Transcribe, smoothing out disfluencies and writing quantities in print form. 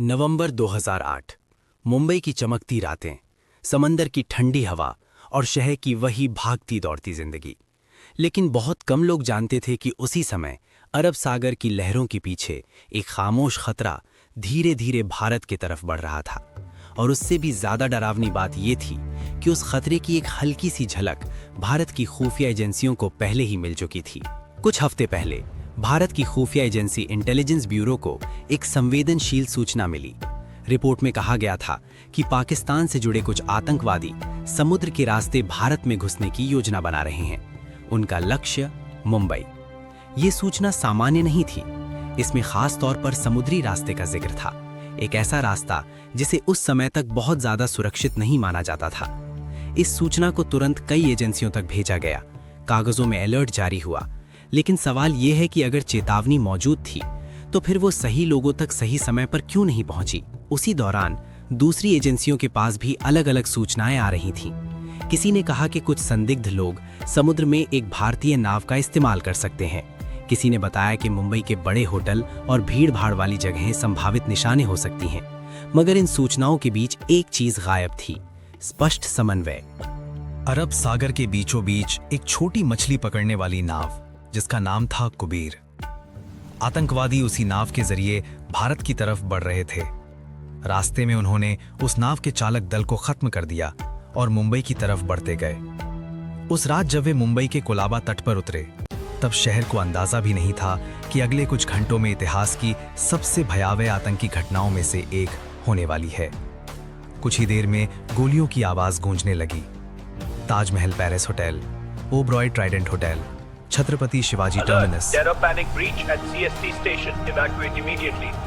नवंबर 2008। मुंबई की चमकती रातें, समंदर की ठंडी हवा और शहर की वही भागती दौड़ती जिंदगी। लेकिन बहुत कम लोग जानते थे कि उसी समय अरब सागर की लहरों के पीछे एक खामोश खतरा धीरे धीरे भारत की तरफ बढ़ रहा था। और उससे भी ज्यादा डरावनी बात यह थी कि उस खतरे की एक हल्की सी झलक भारत की खुफिया एजेंसियों को पहले ही मिल चुकी थी। कुछ हफ्ते पहले भारत की खुफिया एजेंसी इंटेलिजेंस ब्यूरो को एक संवेदनशील सूचना मिली। रिपोर्ट में कहा गया था कि पाकिस्तान से जुड़े कुछ आतंकवादी समुद्र के रास्ते भारत में घुसने की योजना बना रहे हैं। उनका लक्ष्य मुंबई। ये सूचना सामान्य नहीं थी। इसमें खास तौर पर समुद्री रास्ते का जिक्र था, एक ऐसा रास्ता जिसे उस समय तक बहुत ज्यादा सुरक्षित नहीं माना जाता था। इस सूचना को तुरंत कई एजेंसियों तक भेजा गया, कागजों में अलर्ट जारी हुआ। लेकिन सवाल यह है कि अगर चेतावनी मौजूद थी तो फिर वो सही लोगों तक सही समय पर क्यों नहीं पहुंची। उसी दौरान दूसरी एजेंसियों के पास भी अलग अलग सूचनाएं आ रही थीं। किसी ने कहा कि कुछ संदिग्ध लोग समुद्र में एक भारतीय नाव का इस्तेमाल कर सकते हैं। किसी ने बताया कि मुंबई के बड़े होटल और भीड़-भाड़ वाली जगहें संभावित निशाने हो सकती हैं। मगर इन सूचनाओं के बीच एक चीज गायब थी, स्पष्ट समन्वय। अरब सागर के बीचों बीच एक छोटी मछली पकड़ने वाली नाव जिसका नाम था कुबेर। आतंकवादी उसी नाव के जरिए भारत की तरफ बढ़ रहे थे। रास्ते में उन्होंने उस नाव के चालक दल को खत्म कर दिया और मुंबई की तरफ बढ़ते गए। उस रात जब वे मुंबई के कोलाबा तट पर उतरे, तब शहर को अंदाजा भी नहीं था कि अगले कुछ घंटों में इतिहास की सबसे भयावह आतंकी घटनाओं में से एक होने वाली है। कुछ ही देर में गोलियों की आवाज गूंजने लगी। Taj Mahal palace hotel, Oberoi Trident hotel, Chhatrapati Shivaji terminus. Terror panic breach at CST station. Evacuate immediately.